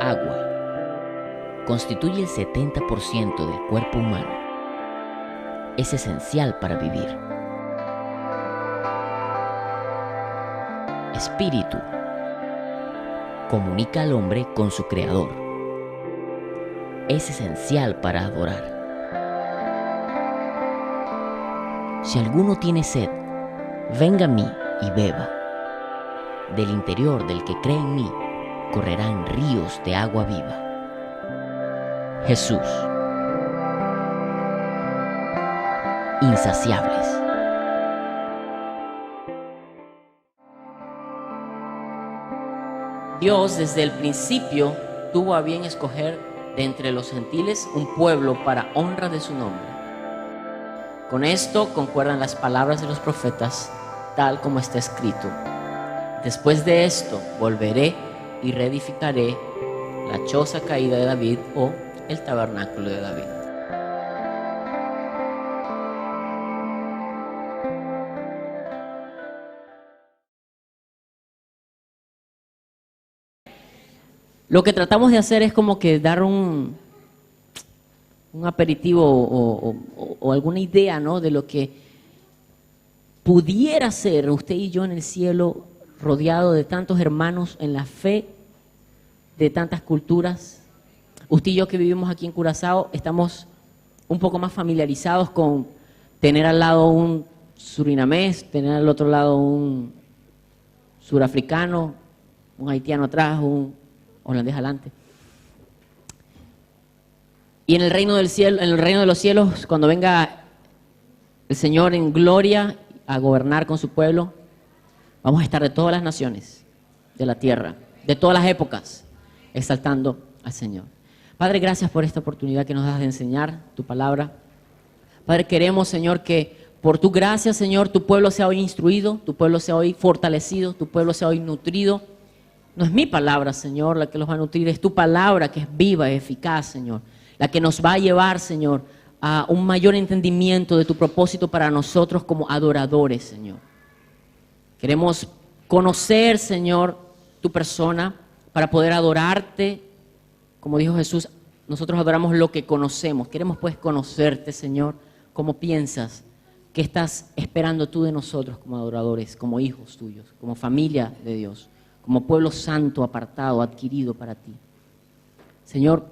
Agua constituye el 70% del cuerpo humano. Es esencial para vivir. Espíritu comunica al hombre con su Creador. Es esencial para adorar. Si alguno tiene sed, venga a mí y beba. Del interior del que cree en mí correrán ríos de agua viva. Jesús. Insaciables. Dios desde el principio tuvo a bien escoger de entre los gentiles un pueblo para honra de su nombre. Con esto concuerdan las palabras de los profetas, tal como está escrito: después de esto volveré y reedificaré la choza caída de David, o el tabernáculo de David. Lo que tratamos de hacer es como que dar un aperitivo o alguna idea, ¿no?, de lo que pudiera ser usted y yo en el cielo, rodeado de tantos hermanos en la fe, de tantas culturas. Usted y yo que vivimos aquí en Curazao estamos un poco más familiarizados con tener al lado un surinamés, tener al otro lado un surafricano, un haitiano atrás, un holandés adelante. Y en el reino del cielo, en el reino de los cielos, cuando venga el Señor en gloria a gobernar con su pueblo, vamos a estar de todas las naciones de la tierra, de todas las épocas, exaltando al Señor. Padre, gracias por esta oportunidad que nos das de enseñar tu palabra. Padre, queremos, Señor, que por tu gracia, Señor, tu pueblo sea hoy instruido, tu pueblo sea hoy fortalecido, tu pueblo sea hoy nutrido. No es mi palabra, Señor, la que los va a nutrir, es tu palabra que es viva y eficaz, Señor, la que nos va a llevar, Señor, a un mayor entendimiento de tu propósito para nosotros como adoradores, Señor. Queremos conocer, Señor, tu persona para poder adorarte. Como dijo Jesús, nosotros adoramos lo que conocemos. Queremos pues conocerte, Señor, cómo piensas, qué estás esperando tú de nosotros como adoradores, como hijos tuyos, como familia de Dios, como pueblo santo, apartado, adquirido para ti. Señor,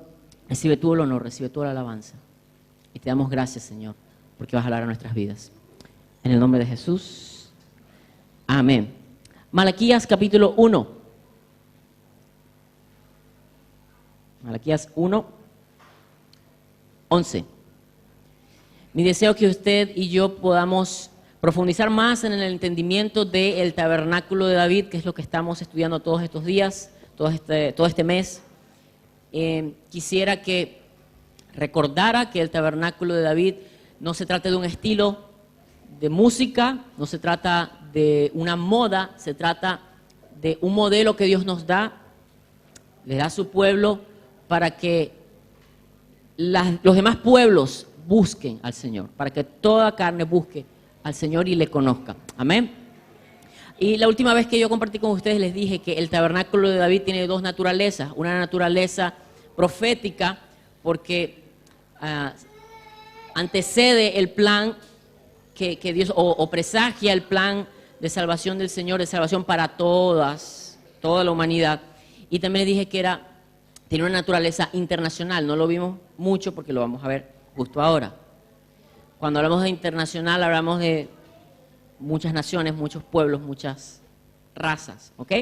recibe tú el honor, recibe toda la alabanza. Y te damos gracias, Señor, porque vas a hablar a nuestras vidas. En el nombre de Jesús. Amén. Malaquías capítulo 1. Malaquías 1, 11. Mi deseo es que usted y yo podamos profundizar más en el entendimiento del tabernáculo de David, que es lo que estamos estudiando todos estos días, todo este mes. Quisiera que recordara que el tabernáculo de David no se trata de un estilo de música, no se trata de una moda, se trata de un modelo que Dios nos da, le da a su pueblo para que los demás pueblos busquen al Señor, para que toda carne busque al Señor y le conozca. Amén. Y la última vez que yo compartí con ustedes les dije que el tabernáculo de David tiene dos naturalezas. Una naturaleza profética, porque antecede el plan que Dios, o presagia el plan de salvación del Señor, de salvación para toda la humanidad. Y también les dije que tiene una naturaleza internacional. No lo vimos mucho porque lo vamos a ver justo ahora. Cuando hablamos de internacional, hablamos de muchas naciones, muchos pueblos, muchas razas, ¿ok?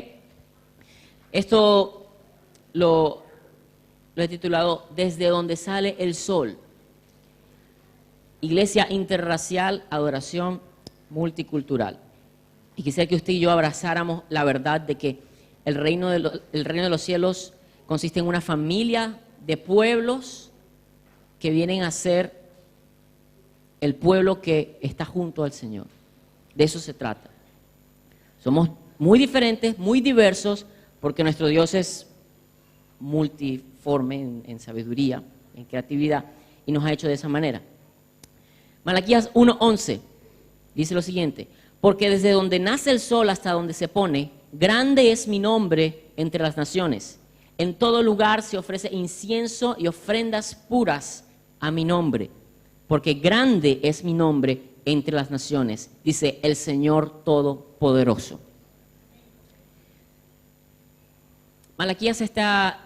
Esto lo he titulado Desde donde sale el sol. Iglesia interracial, adoración multicultural. Y quisiera que usted y yo abrazáramos la verdad de que el reino de los cielos consiste en una familia de pueblos que vienen a ser el pueblo que está junto al Señor. De eso se trata. Somos muy diferentes, muy diversos, porque nuestro Dios es multiforme en sabiduría, en creatividad, y nos ha hecho de esa manera. Malaquías 1:11 dice lo siguiente: porque desde donde nace el sol hasta donde se pone, grande es mi nombre entre las naciones. En todo lugar se ofrece incienso y ofrendas puras a mi nombre, porque grande es mi nombre entre las naciones, dice el Señor Todopoderoso. Malaquías está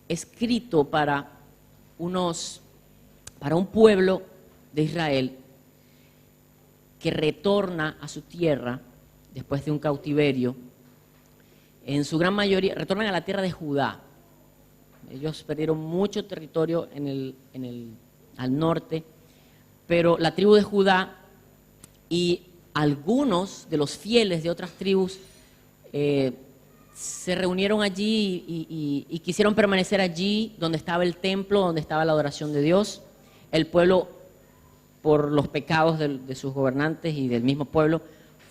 escrito para un pueblo de Israel que retorna a su tierra después de un cautiverio. En su gran mayoría retornan a la tierra de Judá. Ellos perdieron mucho territorio al norte, pero la tribu de Judá y algunos de los fieles de otras tribus se reunieron allí y quisieron permanecer allí donde estaba el templo, donde estaba la adoración de Dios. El pueblo, por los pecados de sus gobernantes y del mismo pueblo,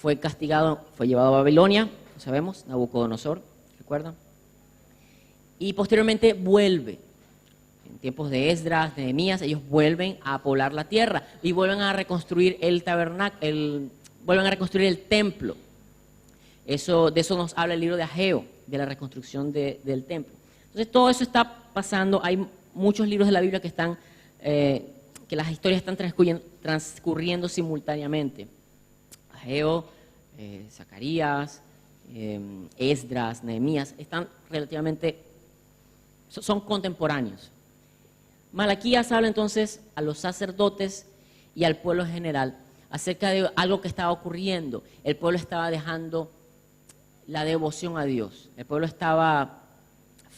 fue castigado, fue llevado a Babilonia, lo sabemos, Nabucodonosor, ¿recuerdan? Y posteriormente vuelve, en tiempos de Esdras, de Nehemías, ellos vuelven a poblar la tierra y vuelven a reconstruir el tabernáculo, vuelven a reconstruir el templo. De eso nos habla el libro de Ageo, de la reconstrucción del templo. Entonces todo eso está pasando, hay muchos libros de la Biblia que están, que las historias están transcurriendo simultáneamente. Ageo, Zacarías, Esdras, Nehemías, están son contemporáneos. Malaquías habla entonces a los sacerdotes y al pueblo en general acerca de algo que estaba ocurriendo. El pueblo estaba dejando la devoción a Dios. El pueblo estaba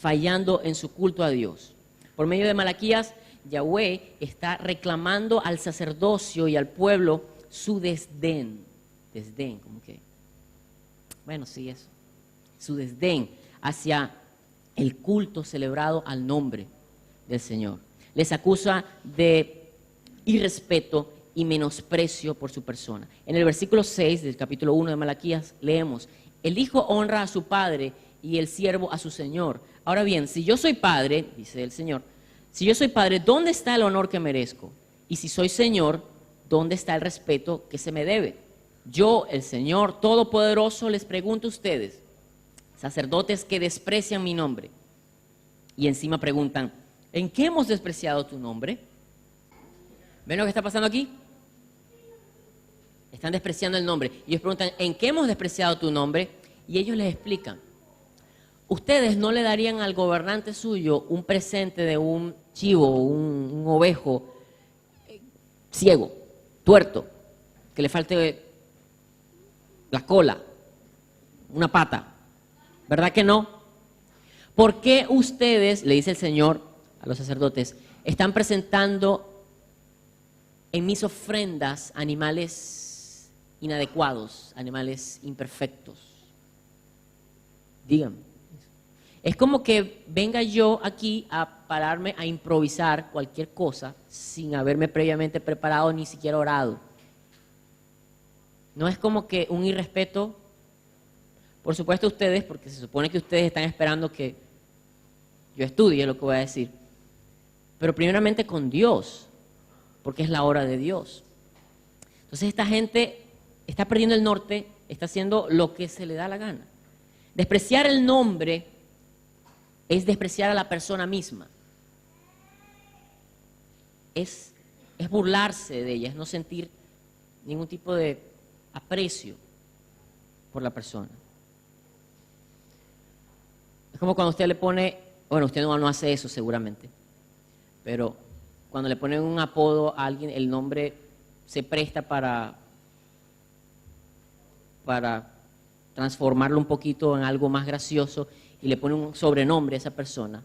fallando en su culto a Dios. Por medio de Malaquías, Yahweh está reclamando al sacerdocio y al pueblo su desdén. Desdén, como que, bueno, sí, eso. Su desdén hacia el culto celebrado al nombre del Señor. Les acusa de irrespeto y menosprecio por su persona. En el versículo 6 del capítulo 1 de Malaquías leemos: el hijo honra a su padre y el siervo a su señor. Ahora bien, si yo soy padre, dice el Señor, si yo soy padre, ¿dónde está el honor que merezco? Y si soy señor, ¿dónde está el respeto que se me debe? Yo, el Señor Todopoderoso, les pregunto a ustedes, sacerdotes que desprecian mi nombre, y encima preguntan, ¿en qué hemos despreciado tu nombre? ¿Ven lo que está pasando aquí? Están despreciando el nombre. Y ellos preguntan, ¿en qué hemos despreciado tu nombre? Y ellos les explican, ustedes no le darían al gobernante suyo un presente de un chivo, un ovejo ciego, tuerto, que le falte la cola, una pata. ¿Verdad que no? ¿Por qué ustedes, le dice el Señor a los sacerdotes, están presentando en mis ofrendas animales inadecuados, animales imperfectos? Díganme. Es como que venga yo aquí a pararme a improvisar cualquier cosa sin haberme previamente preparado ni siquiera orado. No es como que un irrespeto. Por supuesto ustedes, porque se supone que ustedes están esperando que yo estudie lo que voy a decir. Pero primeramente con Dios, porque es la hora de Dios. Entonces esta gente está perdiendo el norte, está haciendo lo que se le da la gana. Despreciar el nombre es despreciar a la persona misma. Es burlarse de ella, es no sentir ningún tipo de aprecio por la persona. Es como cuando usted le pone, bueno, usted no hace eso seguramente, pero cuando le ponen un apodo a alguien, el nombre se presta para transformarlo un poquito en algo más gracioso y le pone un sobrenombre a esa persona.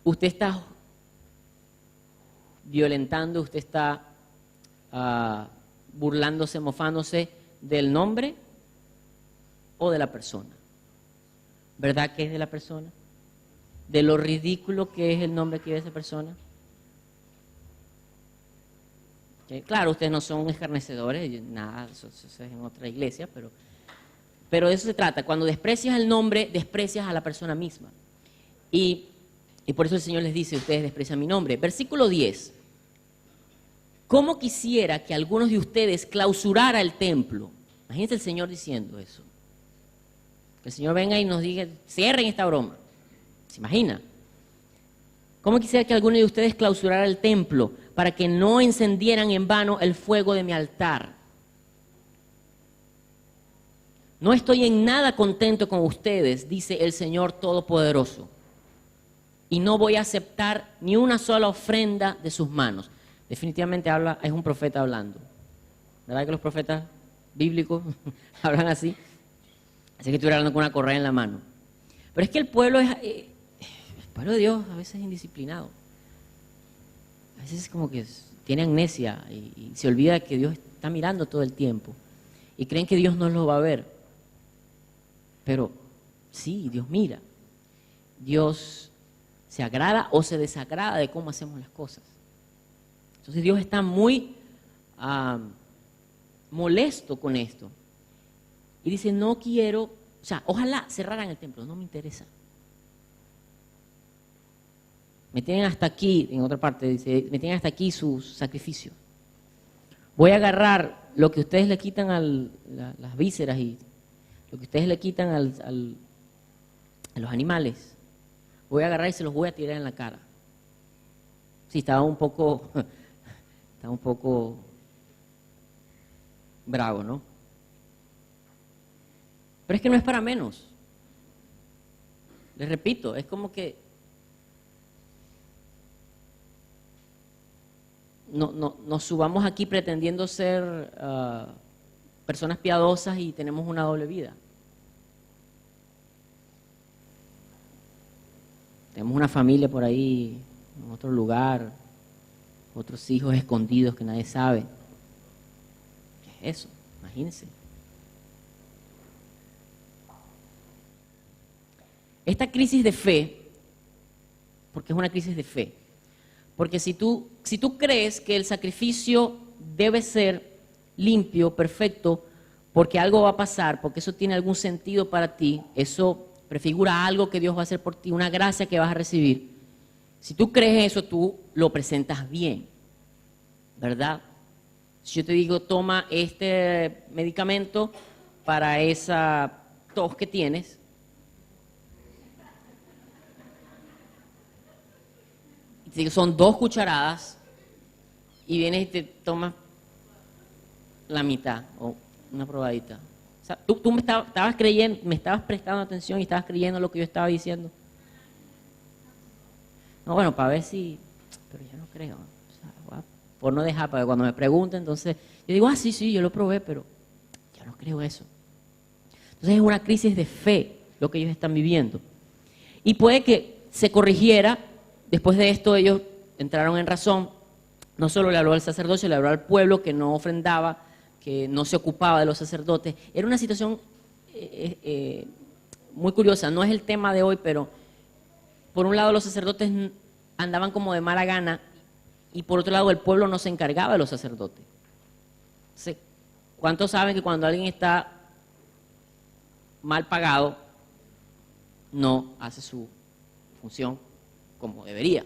Usted está violentando, usted está burlándose, mofándose del nombre o de la persona. ¿Verdad que es de la persona? De lo ridículo que es el nombre que lleva esa persona. Claro, ustedes no son escarnecedores, nada, eso es en otra iglesia, pero de eso se trata. Cuando desprecias el nombre, desprecias a la persona misma. Y por eso el Señor les dice, ustedes desprecian mi nombre. Versículo 10. ¿Cómo quisiera que algunos de ustedes clausurara el templo? Imagínense el Señor diciendo eso. Que el Señor venga y nos diga, cierren esta broma. ¿Se imagina? ¿Cómo quisiera que alguno de ustedes clausurara el templo para que no encendieran en vano el fuego de mi altar? No estoy en nada contento con ustedes, dice el Señor Todopoderoso, y no voy a aceptar ni una sola ofrenda de sus manos. Definitivamente es un profeta hablando. ¿Verdad que los profetas bíblicos hablan así? Así que estuviera hablando con una correa en la mano. Pero es que el pueblo de Dios a veces es indisciplinado. A veces es como que tiene amnesia y se olvida que Dios está mirando todo el tiempo. Y creen que Dios no lo va a ver. Pero sí, Dios mira. Dios se agrada o se desagrada de cómo hacemos las cosas. Entonces Dios está muy molesto con esto. Y dice, no quiero, o sea, ojalá cerraran el templo, no me interesa. Me tienen hasta aquí, en otra parte dice, me tienen hasta aquí su sacrificio. Voy a agarrar lo que ustedes le quitan a las vísceras y lo que ustedes le quitan a los animales. Voy a agarrar y se los voy a tirar en la cara. Sí, estaba un poco bravo, ¿no? Pero es que no es para menos. Les repito, es como que no nos subamos aquí pretendiendo ser personas piadosas y tenemos una doble vida. Tenemos una familia por ahí, en otro lugar, otros hijos escondidos que nadie sabe. ¿Qué es eso? Imagínense. Esta crisis de fe, porque es una crisis de fe, porque si tú crees que el sacrificio debe ser limpio, perfecto, porque algo va a pasar, porque eso tiene algún sentido para ti, eso prefigura algo que Dios va a hacer por ti, una gracia que vas a recibir. Si tú crees eso, tú lo presentas bien, ¿verdad? Si yo te digo, toma este medicamento para esa tos que tienes, son 2 cucharadas y vienes y te tomas la mitad o una probadita. O sea, tú me estabas creyendo, me estabas prestando atención y estabas creyendo lo que yo estaba diciendo. No, bueno, para ver si, pero yo no creo. O sea, por no dejar, para que cuando me pregunten, entonces yo digo, sí, yo lo probé, pero yo no creo eso. Entonces es una crisis de fe lo que ellos están viviendo. Y puede que se corrigiera. Después de esto ellos entraron en razón, no solo le habló al sacerdocio, le habló al pueblo que no ofrendaba, que no se ocupaba de los sacerdotes. Era una situación muy curiosa, no es el tema de hoy, pero por un lado los sacerdotes andaban como de mala gana y por otro lado el pueblo no se encargaba de los sacerdotes. Entonces, ¿cuántos saben que cuando alguien está mal pagado no hace su función como debería?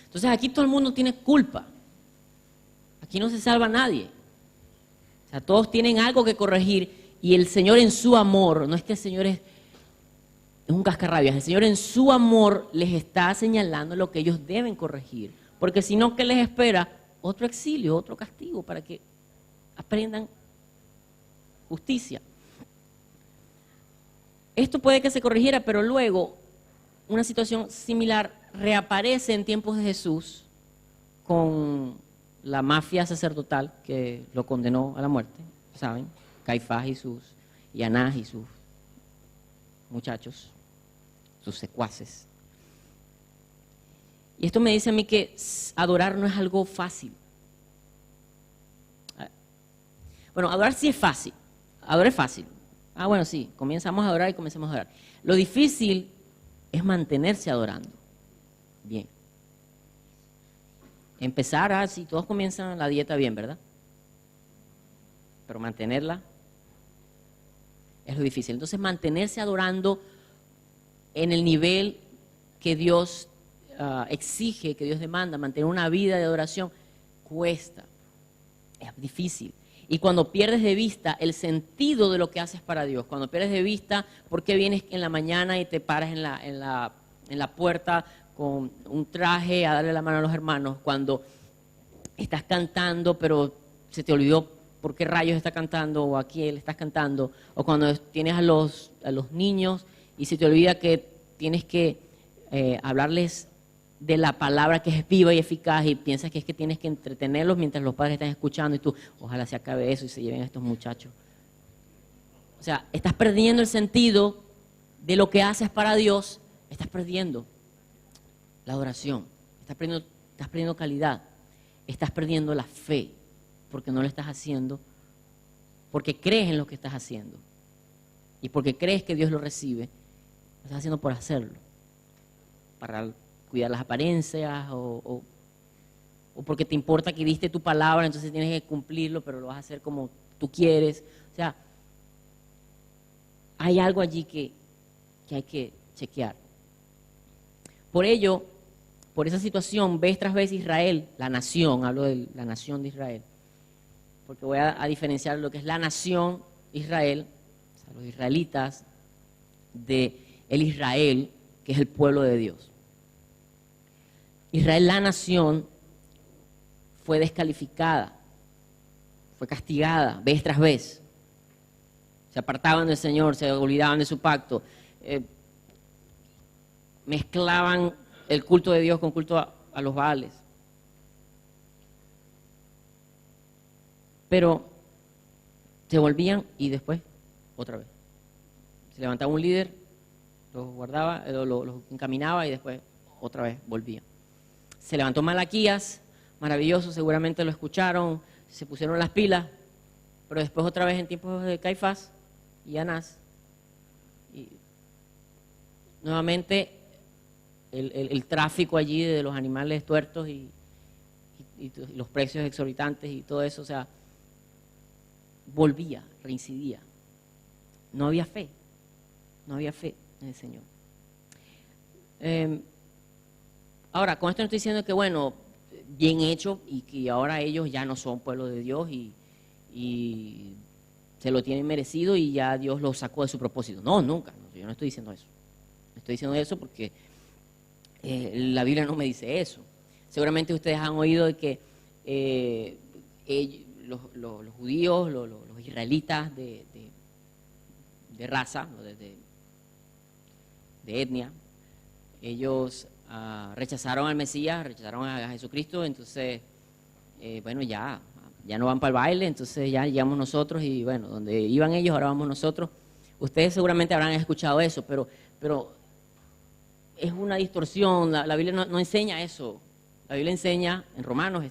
Entonces aquí todo el mundo tiene culpa. Aquí no se salva nadie. O sea, todos tienen algo que corregir y el Señor en su amor, no es que el Señor es un cascarrabias, el Señor en su amor les está señalando lo que ellos deben corregir. Porque si no, ¿qué les espera? Otro exilio, otro castigo para que aprendan justicia. Esto puede que se corrigiera, pero luego una situación similar reaparece en tiempos de Jesús con la mafia sacerdotal que lo condenó a la muerte, ¿saben? Caifás y Anás y sus muchachos, sus secuaces. Y esto me dice a mí que adorar no es algo fácil. Bueno, adorar sí es fácil. Adorar es fácil. Bueno, sí, comenzamos a adorar y comenzamos a adorar. Lo difícil es mantenerse adorando. Bien. Empezar, si todos comienzan la dieta bien, ¿verdad? Pero mantenerla es lo difícil. Entonces, mantenerse adorando en el nivel que Dios exige, que Dios demanda, mantener una vida de adoración, cuesta, es difícil. Y cuando pierdes de vista el sentido de lo que haces para Dios, cuando pierdes de vista por qué vienes en la mañana y te paras en la puerta con un traje a darle la mano a los hermanos, cuando estás cantando pero se te olvidó por qué rayos está cantando o a quién le estás cantando, o cuando tienes a los niños y se te olvida que tienes que hablarles de la palabra que es viva y eficaz y piensas que es que tienes que entretenerlos mientras los padres están escuchando y tú, ojalá se acabe eso y se lleven a estos muchachos. O sea, estás perdiendo el sentido de lo que haces para Dios, estás perdiendo la adoración, estás perdiendo calidad, estás perdiendo la fe, porque no lo estás haciendo, porque crees en lo que estás haciendo y porque crees que Dios lo recibe, lo estás haciendo por hacerlo, para cuidar las apariencias o porque te importa que diste tu palabra, entonces tienes que cumplirlo, pero lo vas a hacer como tú quieres. O sea, hay algo allí que hay que chequear. Por ello, por esa situación, vez tras vez Israel, la nación, hablo de la nación de Israel, porque voy a diferenciar lo que es la nación Israel, o sea, los israelitas, de el Israel, que es el pueblo de Dios. Israel, la nación, fue descalificada, fue castigada vez tras vez. Se apartaban del Señor, se olvidaban de su pacto, mezclaban el culto de Dios con culto a los Baales. Pero se volvían y después otra vez. Se levantaba un líder, los guardaba, los encaminaba y después otra vez volvían. Se levantó Malaquías, maravilloso, seguramente lo escucharon, se pusieron las pilas, pero después otra vez en tiempos de Caifás y Anás, y nuevamente el tráfico allí de los animales tuertos y los precios exorbitantes y todo eso, o sea, volvía, reincidía. No había fe en el Señor. Ahora, con esto no estoy diciendo que, bueno, bien hecho y que ahora ellos ya no son pueblo de Dios y se lo tienen merecido y ya Dios los sacó de su propósito. No, nunca, yo no estoy diciendo eso. Estoy diciendo eso porque la Biblia no me dice eso. Seguramente ustedes han oído de que los judíos, los israelitas de raza, de etnia, ellos rechazaron al Mesías, rechazaron a Jesucristo, entonces, bueno, ya no van para el baile, entonces ya llegamos nosotros y bueno, donde iban ellos, ahora vamos nosotros. Ustedes seguramente habrán escuchado eso, pero es una distorsión, la Biblia no enseña eso. La Biblia enseña, en Romanos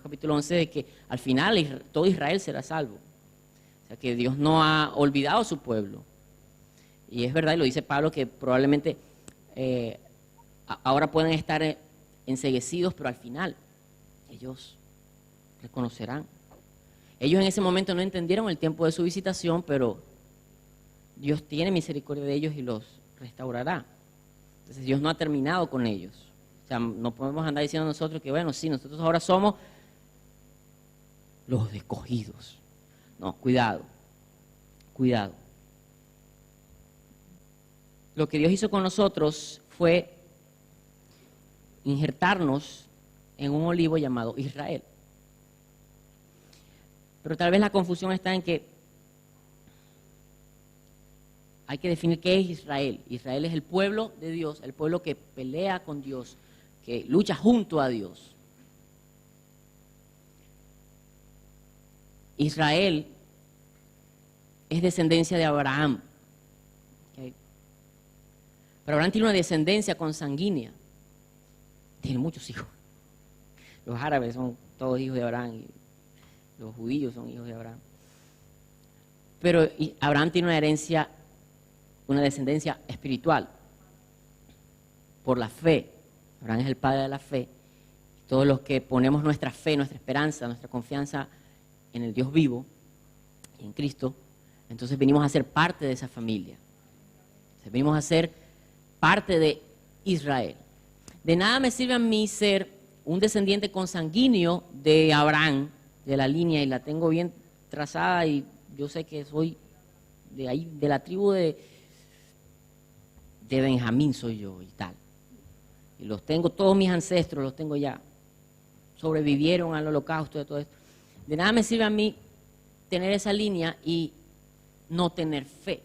capítulo 11, de que al final todo Israel será salvo. O sea, que Dios no ha olvidado a su pueblo. Y es verdad, y lo dice Pablo, que probablemente ahora pueden estar enceguecidos, pero al final ellos reconocerán. Ellos en ese momento no entendieron el tiempo de su visitación, pero Dios tiene misericordia de ellos y los restaurará. Entonces Dios no ha terminado con ellos. O sea, no podemos andar diciendo nosotros que, bueno, sí, nosotros ahora somos los escogidos. No, cuidado. Lo que Dios hizo con nosotros fue injertarnos en un olivo llamado Israel. Pero tal vez la confusión está en que hay que definir qué es Israel. Israel es el pueblo de Dios, el pueblo que pelea con Dios, que lucha junto a Dios. Israel es descendencia de Abraham. ¿Okay? Pero Abraham tiene una descendencia consanguínea. Tiene muchos hijos. Los árabes son todos hijos de Abraham y los judíos son hijos de Abraham. Pero Abraham tiene una herencia, una descendencia espiritual por la fe. Abraham es el padre de la fe. Todos los que ponemos nuestra fe, nuestra esperanza, nuestra confianza en el Dios vivo y en Cristo, entonces venimos a ser parte de esa familia. Entonces, venimos a ser parte de Israel. De nada me sirve a mí ser un descendiente consanguíneo de Abraham, de la línea, y la tengo bien trazada y yo sé que soy de ahí, de la tribu de Benjamín soy yo y tal. Y los tengo, todos mis ancestros los tengo ya. Sobrevivieron al holocausto, de todo esto. De nada me sirve a mí tener esa línea y no tener fe.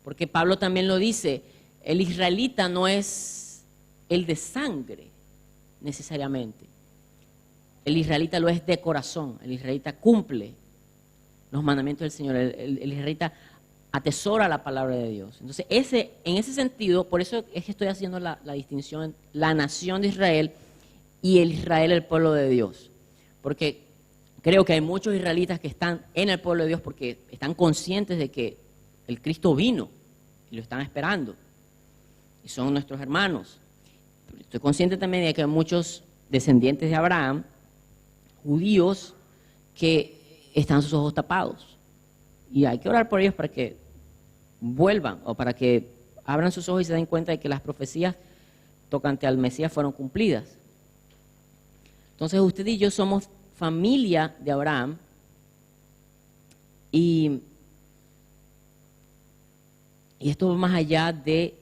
Porque Pablo también lo dice, el israelita no es el de sangre necesariamente. El israelita lo es de corazón, el israelita cumple los mandamientos del Señor, el israelita atesora la palabra de Dios. Entonces, en ese sentido, por eso es que estoy haciendo la distinción entre la nación de Israel y el Israel, el pueblo de Dios. Porque creo que hay muchos israelitas que están en el pueblo de Dios porque están conscientes de que el Cristo vino y lo están esperando. Y son nuestros hermanos. Pero estoy consciente también de que hay muchos descendientes de Abraham, judíos, que están sus ojos tapados. Y hay que orar por ellos para que vuelvan o para que abran sus ojos y se den cuenta de que las profecías tocante al Mesías fueron cumplidas. Entonces usted y yo somos familia de Abraham y esto va más allá de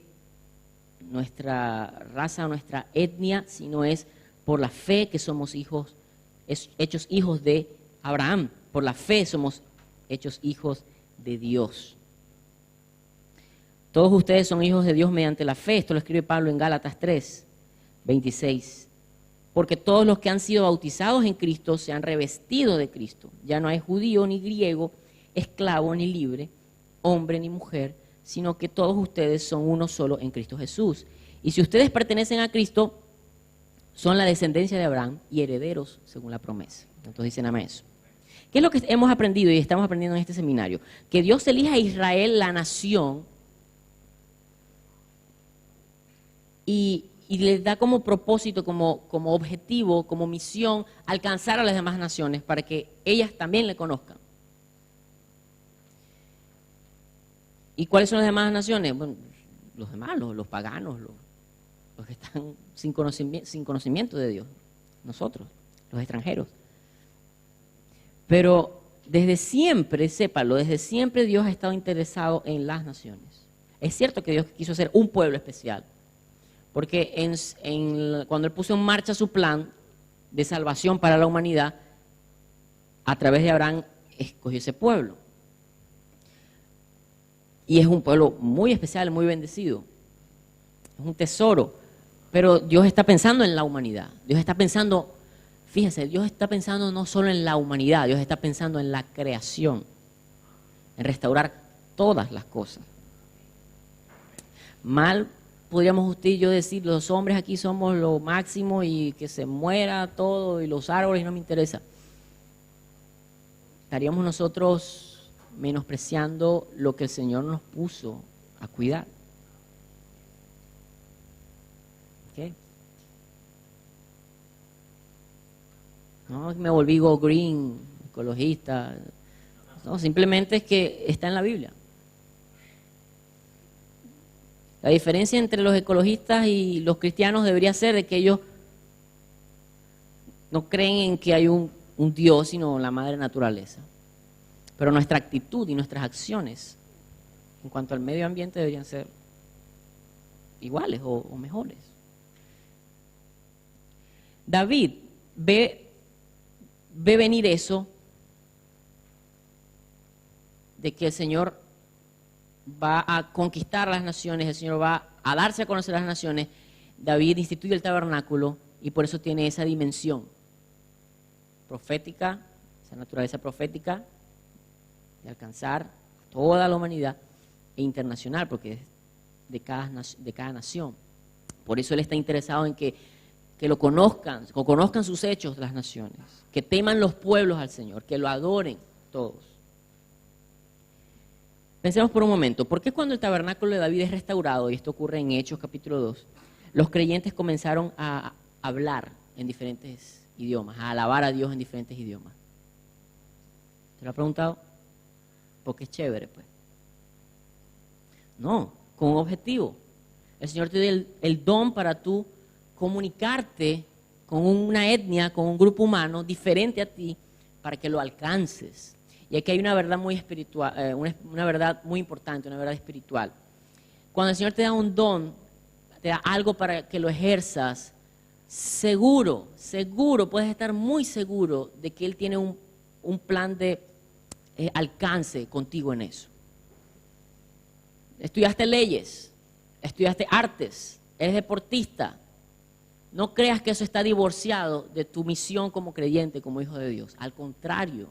nuestra raza, nuestra etnia, sino es por la fe que somos hijos, hechos hijos de Abraham. Por la fe somos hechos hijos de Dios. Todos ustedes son hijos de Dios mediante la fe. Esto lo escribe Pablo en Gálatas 3, 26. Porque todos los que han sido bautizados en Cristo se han revestido de Cristo. Ya no hay judío ni griego, esclavo ni libre, hombre ni mujer, sino que todos ustedes son uno solo en Cristo Jesús. Y si ustedes pertenecen a Cristo, son la descendencia de Abraham y herederos según la promesa. Entonces dicen amén eso. ¿Qué es lo que hemos aprendido y estamos aprendiendo en este seminario? Que Dios elija a Israel, la nación, y le da como propósito, como objetivo, como misión, alcanzar a las demás naciones para que ellas también le conozcan. ¿Y cuáles son las demás naciones? Bueno, los demás, los paganos, los que están sin conocimiento de Dios, nosotros, los extranjeros. Pero desde siempre, sépalo, desde siempre Dios ha estado interesado en las naciones. Es cierto que Dios quiso hacer un pueblo especial, porque cuando Él puso en marcha su plan de salvación para la humanidad, a través de Abraham escogió ese pueblo. Y es un pueblo muy especial, muy bendecido. Es un tesoro. Pero Dios está pensando en la humanidad. Dios está pensando, fíjense, Dios está pensando no solo en la humanidad, Dios está pensando en la creación, en restaurar todas las cosas. Mal podríamos usted y yo decir, los hombres aquí somos lo máximo y que se muera todo y los árboles no me interesa. Estaríamos nosotros menospreciando lo que el Señor nos puso a cuidar. ¿Qué? No, me volví go green, ecologista. No, simplemente es que está en la Biblia. La diferencia entre los ecologistas y los cristianos debería ser de que ellos no creen en que hay un Dios, sino la madre naturaleza. Pero nuestra actitud y nuestras acciones en cuanto al medio ambiente deberían ser iguales o mejores. David ve venir eso de que el Señor va a conquistar las naciones, el Señor va a darse a conocer las naciones. David instituye el tabernáculo y por eso tiene esa dimensión profética, esa naturaleza profética de alcanzar a toda la humanidad e internacional, porque es de cada nación. Por eso Él está interesado en que lo conozcan, o conozcan sus hechos las naciones, que teman los pueblos al Señor, que lo adoren todos. Pensemos por un momento, ¿por qué cuando el tabernáculo de David es restaurado, y esto ocurre en Hechos capítulo 2, los creyentes comenzaron a hablar en diferentes idiomas, a alabar a Dios en diferentes idiomas? ¿Se lo ha preguntado? Porque es chévere, pues. No, con un objetivo. El Señor te dio el don para tú comunicarte con una etnia, con un grupo humano diferente a ti, para que lo alcances. Y aquí hay una verdad muy espiritual, una verdad muy importante, una verdad espiritual. Cuando el Señor te da un don, te da algo para que lo ejerzas, seguro, puedes estar muy seguro de que Él tiene un plan de alcance contigo en eso. Estudiaste leyes, estudiaste artes, eres deportista. No creas que eso está divorciado de tu misión como creyente, como hijo de Dios. Al contrario,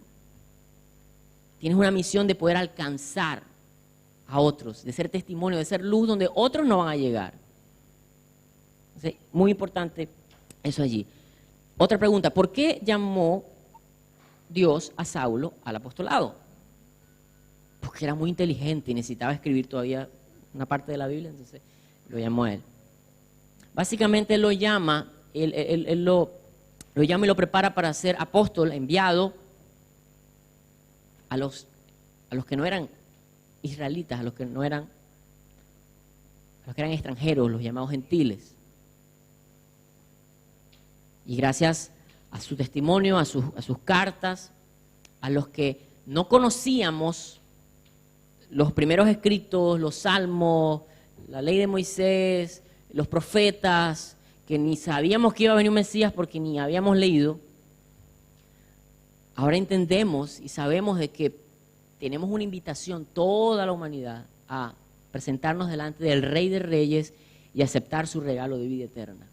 tienes una misión de poder alcanzar a otros, de ser testimonio, de ser luz donde otros no van a llegar. Entonces, muy importante eso allí. Otra pregunta, ¿por qué llamó Dios a Saulo al apostolado? Porque era muy inteligente y necesitaba escribir todavía una parte de la Biblia, entonces lo llamó a él. Básicamente él lo llama, él lo llama y lo prepara para ser apóstol, enviado a los que no eran israelitas, a los que eran extranjeros, los llamados gentiles. Y gracias a su testimonio, a sus cartas, a los que no conocíamos los primeros escritos, los salmos, la ley de Moisés, los profetas, que ni sabíamos que iba a venir un Mesías porque ni habíamos leído, ahora entendemos y sabemos de que tenemos una invitación, toda la humanidad, a presentarnos delante del Rey de Reyes y aceptar su regalo de vida eterna.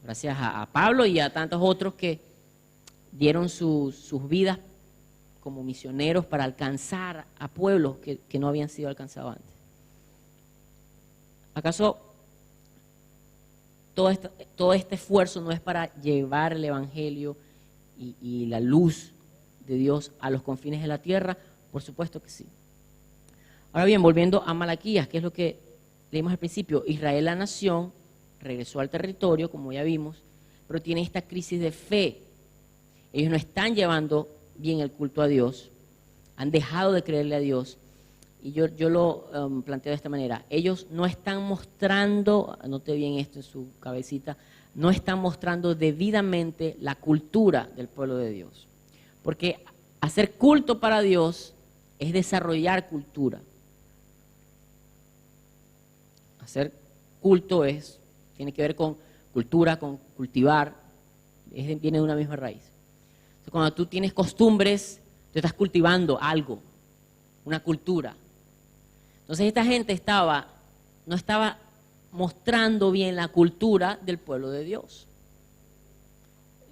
Gracias a Pablo y a tantos otros que dieron sus vidas como misioneros para alcanzar a pueblos que no habían sido alcanzados antes. ¿Acaso todo este esfuerzo no es para llevar el Evangelio y la luz de Dios a los confines de la tierra? Por supuesto que sí. Ahora bien, volviendo a Malaquías, que es lo que leímos al principio, Israel, la nación, regresó al territorio, como ya vimos, pero tiene esta crisis de fe. Ellos no están llevando bien el culto a Dios, han dejado de creerle a Dios. Y yo lo planteo de esta manera. Ellos no están mostrando, anote bien esto en su cabecita, no están mostrando debidamente la cultura del pueblo de Dios. Porque hacer culto para Dios es desarrollar cultura. Hacer culto tiene que ver con cultura, con cultivar, viene de una misma raíz. Entonces, cuando tú tienes costumbres, tú estás cultivando algo, una cultura. Entonces esta gente no estaba mostrando bien la cultura del pueblo de Dios.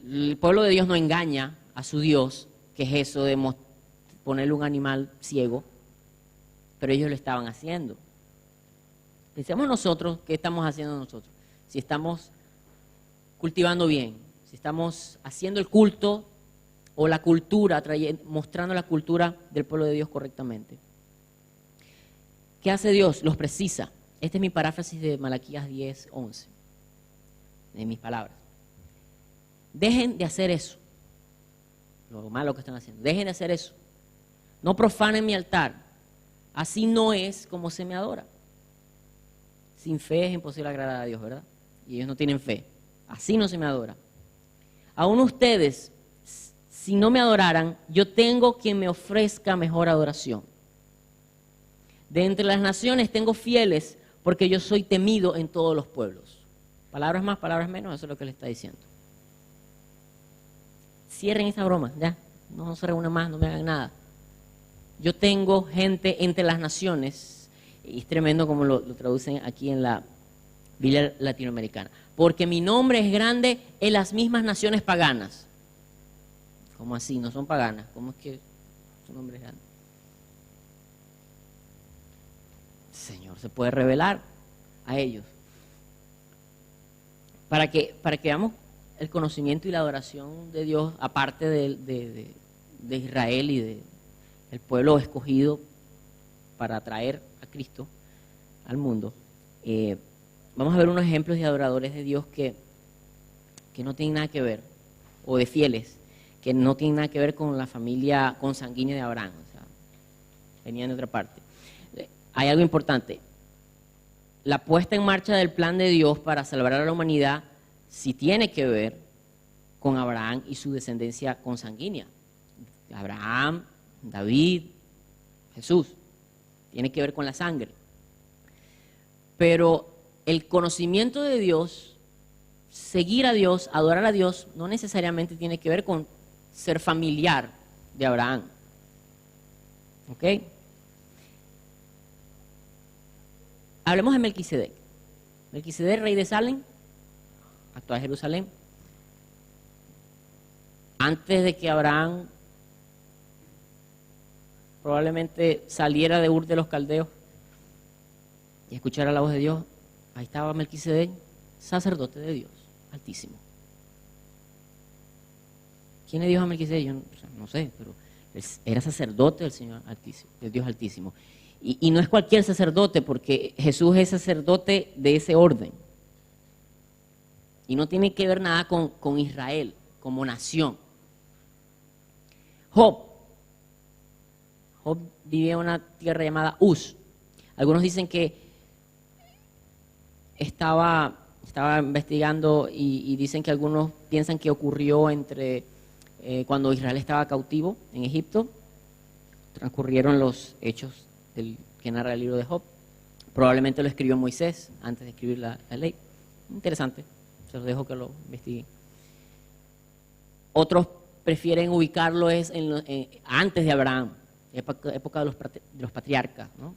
El pueblo de Dios no engaña a su Dios, que es eso de ponerle un animal ciego, pero ellos lo estaban haciendo. Pensemos nosotros, ¿qué estamos haciendo nosotros? Si estamos cultivando bien, si estamos haciendo el culto o la cultura, mostrando la cultura del pueblo de Dios correctamente. ¿Qué hace Dios? Los precisa. Esta es mi paráfrasis de Malaquías 10:11, de mis palabras. Dejen de hacer eso, lo malo que están haciendo. Dejen de hacer eso. No profanen mi altar. Así no es como se me adora. Sin fe es imposible agradar a Dios, ¿verdad? Y ellos no tienen fe. Así no se me adora. Aún ustedes, si no me adoraran, yo tengo quien me ofrezca mejor adoración. De entre las naciones tengo fieles, porque yo soy temido en todos los pueblos. Palabras más, palabras menos, eso es lo que le está diciendo. Cierren esa broma, ya. No se reúnan más, no me hagan nada. Yo tengo gente entre las naciones, y es tremendo como lo traducen aquí en la Biblia latinoamericana. Porque mi nombre es grande en las mismas naciones paganas. ¿Cómo así? No son paganas. ¿Cómo es que su nombre es grande? Señor se puede revelar a ellos. Para que veamos el conocimiento y la adoración de Dios, aparte de Israel y del pueblo escogido para traer a Cristo al mundo. Vamos a ver unos ejemplos de adoradores de Dios que no tienen nada que ver, o de fieles, que no tienen nada que ver con la familia consanguínea de Abraham, o sea, venían de otra parte. Hay algo importante. La puesta en marcha del plan de Dios para salvar a la humanidad sí tiene que ver con Abraham y su descendencia consanguínea. Abraham, David, Jesús. Tiene que ver con la sangre. Pero el conocimiento de Dios, seguir a Dios, adorar a Dios, no necesariamente tiene que ver con ser familiar de Abraham. ¿Ok? Hablemos de Melquisedec. Melquisedec, rey de Salem, actual Jerusalén. Antes de que Abraham probablemente saliera de Ur de los Caldeos y escuchara la voz de Dios, ahí estaba Melquisedec, sacerdote de Dios Altísimo. ¿Quién le dijo a Melquisedec? Yo no sé, pero era sacerdote del Señor Altísimo, del Dios Altísimo. Y no es cualquier sacerdote, porque Jesús es sacerdote de ese orden. Y no tiene que ver nada con Israel como nación. Job vivía en una tierra llamada Uz. Algunos dicen que estaba investigando y dicen que algunos piensan que ocurrió entre cuando Israel estaba cautivo en Egipto. Transcurrieron los hechos que narra el libro de Job. Probablemente lo escribió Moisés antes de escribir la ley. Interesante, se los dejo que lo investiguen. Otros prefieren ubicarlo antes de Abraham, época de los patriarcas, ¿no?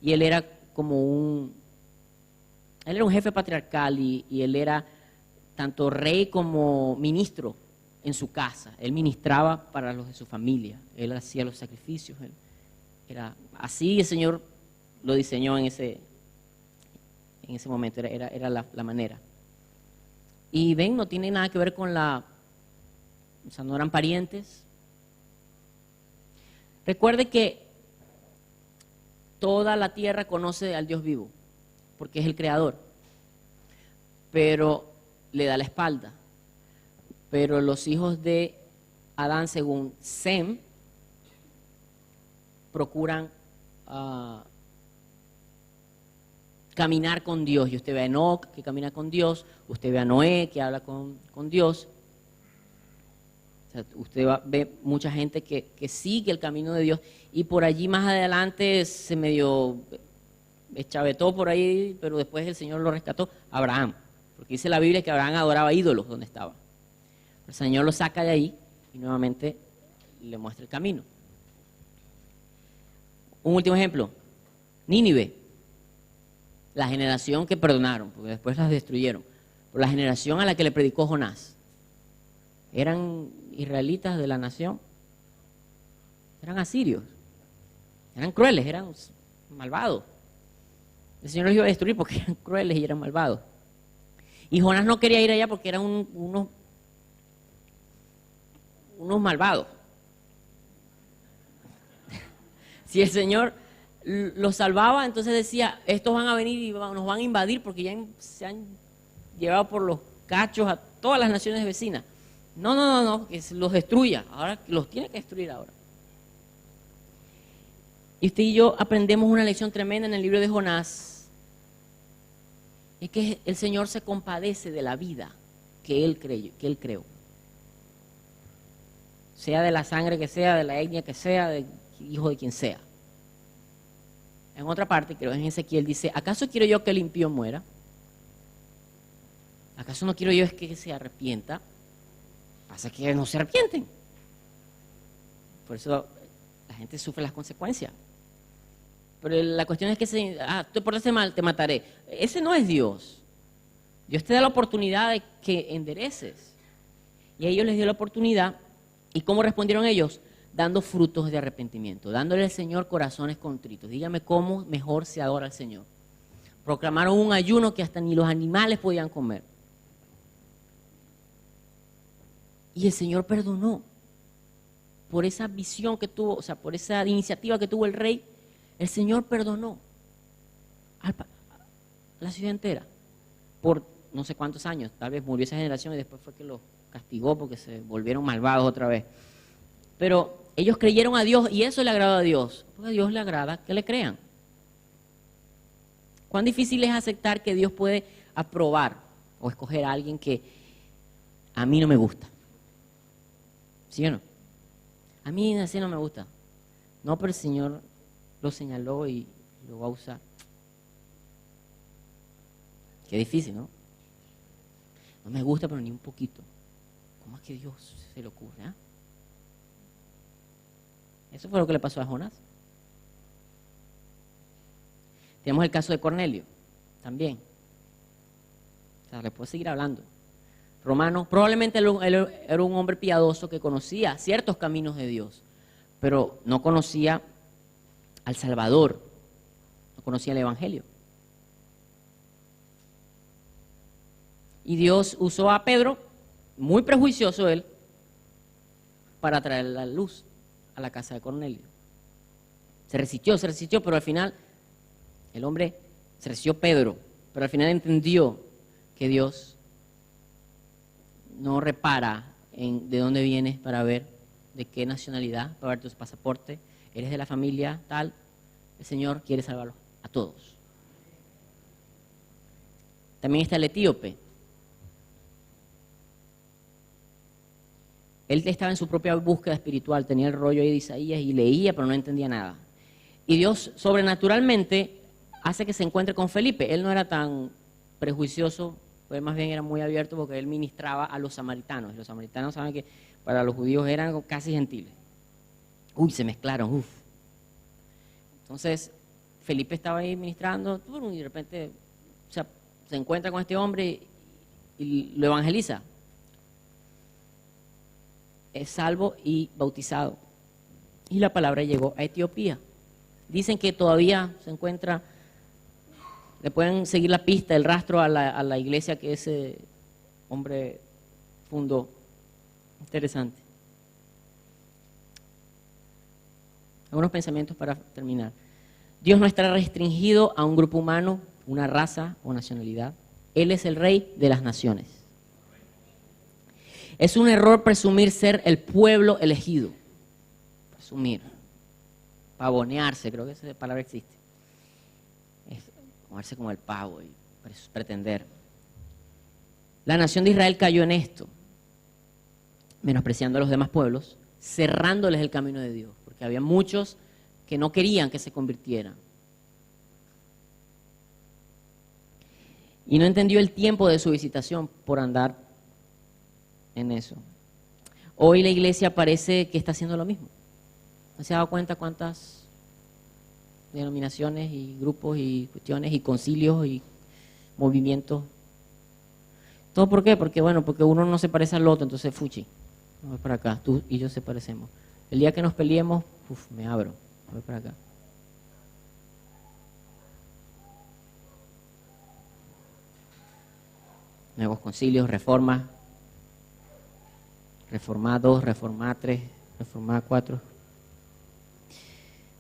Y él era un jefe patriarcal y él era tanto rey como ministro en su casa. Él ministraba para los de su familia, él hacía los sacrificios. Era así, el Señor lo diseñó en ese momento, era la manera. Y ven, no tiene nada que ver con o sea, no eran parientes. Recuerde que toda la tierra conoce al Dios vivo, porque es el creador, pero le da la espalda. Pero los hijos de Adán, según Sem, procuran caminar con Dios. Y usted ve a Enoc, que camina con Dios, usted ve a Noé, que habla con Dios. O sea, usted ve mucha gente que sigue el camino de Dios, y por allí más adelante se medio eschavetó por ahí, pero después el Señor lo rescató. Abraham, porque dice la Biblia que Abraham adoraba ídolos donde estaba. El Señor lo saca de ahí y nuevamente le muestra el camino. Un último ejemplo, Nínive, la generación que perdonaron, porque después las destruyeron, por la generación a la que le predicó Jonás. ¿Eran israelitas de la nación? Eran asirios, eran crueles, eran malvados. El Señor los iba a destruir porque eran crueles y eran malvados. Y Jonás no quería ir allá porque eran unos malvados. Si el Señor los salvaba, entonces decía, estos van a venir y nos van a invadir porque ya se han llevado por los cachos a todas las naciones vecinas. No, que los destruya. Ahora los tiene que destruir ahora. Y usted y yo aprendemos una lección tremenda en el libro de Jonás. Es que el Señor se compadece de la vida que Él creó. Sea de la sangre que sea, de la etnia que sea, de hijo de quien sea. En otra parte, creo en Ezequiel, dice, ¿acaso quiero yo que el impío muera? ¿Acaso no quiero yo es que se arrepienta? Pasa que no se arrepienten. Por eso la gente sufre las consecuencias. Pero la cuestión es que te portaste mal, te mataré. Ese no es Dios. Dios te da la oportunidad de que endereces. Y a ellos les dio la oportunidad. ¿Y cómo respondieron ellos? Dando frutos de arrepentimiento, dándole al Señor corazones contritos. Dígame cómo mejor se adora al Señor. Proclamaron un ayuno que hasta ni los animales podían comer. Y el Señor perdonó por esa visión que tuvo, o sea, por esa iniciativa que tuvo el rey. El Señor perdonó a la ciudad entera por no sé cuántos años. Tal vez murió esa generación y después fue que los castigó porque se volvieron malvados otra vez. Pero ellos creyeron a Dios y eso le agradó a Dios. Porque a Dios le agrada que le crean. ¿Cuán difícil es aceptar que Dios puede aprobar o escoger a alguien que a mí no me gusta. ¿Sí o no? A mí así no me gusta. No, pero el Señor lo señaló y lo va a usar. Qué difícil, ¿no? No me gusta, pero ni un poquito. ¿Cómo es que Dios se le ocurre? ¿Ah? Eso fue lo que le pasó a Jonás. Tenemos el caso de Cornelio, también. O sea, le puedo seguir hablando. Romano, probablemente él era un hombre piadoso que conocía ciertos caminos de Dios, pero no conocía al Salvador, no conocía el Evangelio. Y Dios usó a Pedro, muy prejuicioso él, para traer la luz a la casa de Cornelio. Se resistió, pero al final, el hombre se resistió Pedro, pero al final entendió que Dios no repara en de dónde vienes para ver de qué nacionalidad, para ver tu pasaporte, eres de la familia tal, el Señor quiere salvarlos a todos. También está el etíope. Él estaba en su propia búsqueda espiritual, tenía el rollo ahí de Isaías y leía, pero no entendía nada. Y Dios sobrenaturalmente hace que se encuentre con Felipe. Él no era tan prejuicioso, pues más bien era muy abierto porque él ministraba a los samaritanos. Y los samaritanos saben que para los judíos eran casi gentiles. Uy, se mezclaron, uff. Entonces, Felipe estaba ahí ministrando y de repente se encuentra con este hombre y lo evangeliza. Es salvo y bautizado. Y la palabra llegó a Etiopía. Dicen que todavía se encuentra, le pueden seguir la pista, el rastro a la iglesia que ese hombre fundó. Interesante. Algunos pensamientos para terminar. Dios no está restringido a un grupo humano, una raza o nacionalidad. Él es el Rey de las naciones. Es un error presumir ser el pueblo elegido. Presumir. Pavonearse, creo que esa palabra existe. Es moverse como el pavo y pretender. La nación de Israel cayó en esto, menospreciando a los demás pueblos, cerrándoles el camino de Dios, porque había muchos que no querían que se convirtieran. Y no entendió el tiempo de su visitación por andar en eso. Hoy la iglesia parece que está haciendo lo mismo. ¿No se ha dado cuenta cuántas denominaciones y grupos y cuestiones y concilios y movimientos? ¿Todo por qué? Porque uno no se parece al otro, entonces fuchi. Voy para acá, tú y yo se parecemos. El día que nos peleemos, me abro, voy para acá. Nuevos concilios, reformas, Reformá 2, Reformá 3, Reformá 4.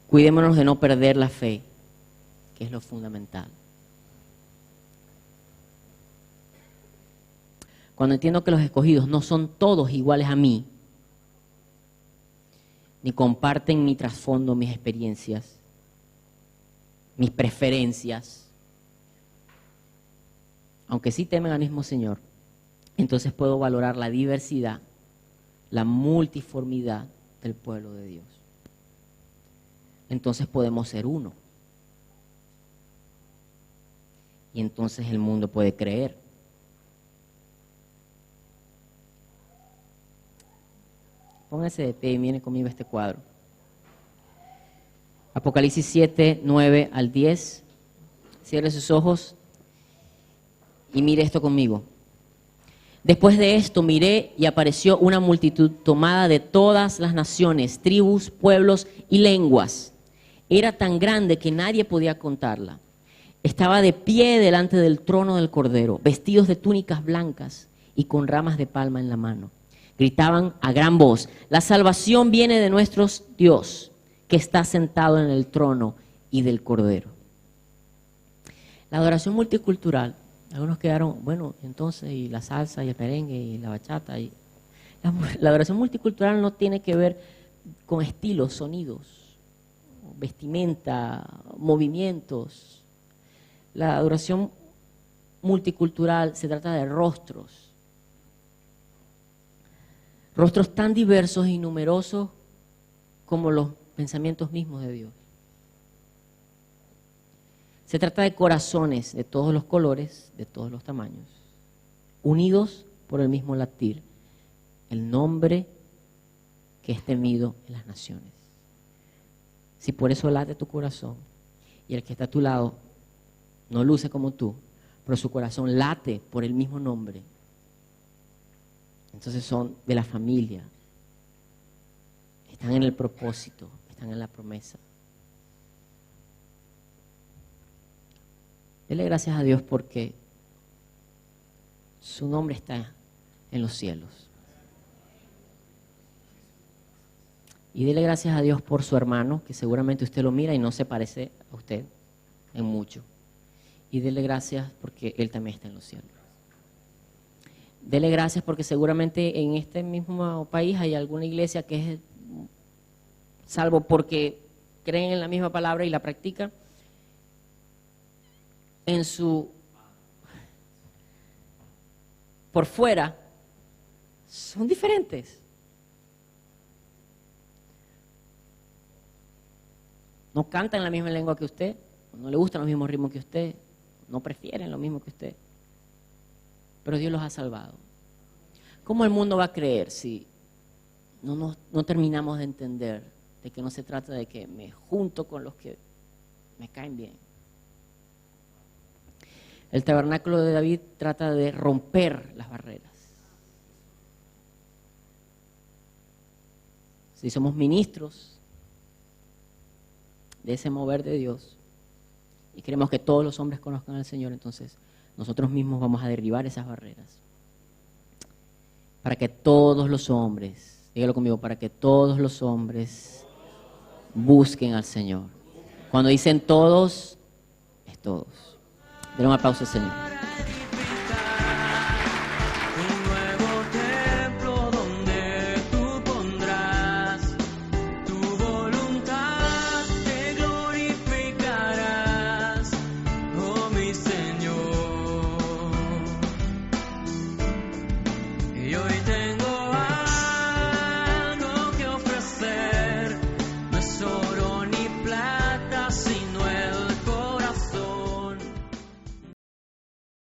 Cuidémonos de no perder la fe, que es lo fundamental. Cuando entiendo que los escogidos no son todos iguales a mí, ni comparten mi trasfondo, mis experiencias, mis preferencias, aunque sí temen al mismo Señor, entonces puedo valorar la diversidad, la multiformidad del pueblo de Dios. Entonces podemos ser uno. Y entonces el mundo puede creer. Pónganse de pie y miren conmigo este cuadro. Apocalipsis 7, 9 al 10. Cierre sus ojos y mire esto conmigo. Después de esto miré y apareció una multitud tomada de todas las naciones, tribus, pueblos y lenguas. Era tan grande que nadie podía contarla. Estaba de pie delante del trono del Cordero, vestidos de túnicas blancas y con ramas de palma en la mano. Gritaban a gran voz: la salvación viene de nuestro Dios, que está sentado en el trono y del Cordero. La adoración multicultural, algunos quedaron, entonces, y la salsa, y el merengue, y la bachata. La adoración multicultural no tiene que ver con estilos, sonidos, vestimenta, movimientos. La adoración multicultural se trata de rostros, Rostros tan diversos y numerosos como los pensamientos mismos de Dios. Se trata de corazones de todos los colores, de todos los tamaños, unidos por el mismo latir, el nombre que es temido en las naciones. Si por eso late tu corazón y el que está a tu lado no luce como tú, pero su corazón late por el mismo nombre, entonces son de la familia, están en el propósito, están en la promesa. Dele gracias a Dios porque su nombre está en los cielos. Y dele gracias a Dios por su hermano, que seguramente usted lo mira y no se parece a usted en mucho. Y dele gracias porque él también está en los cielos. Dele gracias porque seguramente en este mismo país hay alguna iglesia que es, salvo porque creen en la misma palabra y la practican, en su, por fuera, son diferentes. No cantan la misma lengua que usted, no le gustan los mismos ritmos que usted, no prefieren lo mismo que usted. Pero Dios los ha salvado. ¿Cómo el mundo va a creer si no terminamos de entender de que no se trata de que me junto con los que me caen bien? El tabernáculo de David trata de romper las barreras. Si somos ministros de ese mover de Dios y queremos que todos los hombres conozcan al Señor, entonces nosotros mismos vamos a derribar esas barreras. Para que todos los hombres, dígalo conmigo, para que todos los hombres busquen al Señor. Cuando dicen todos, es todos. Denle un aplauso al Señor.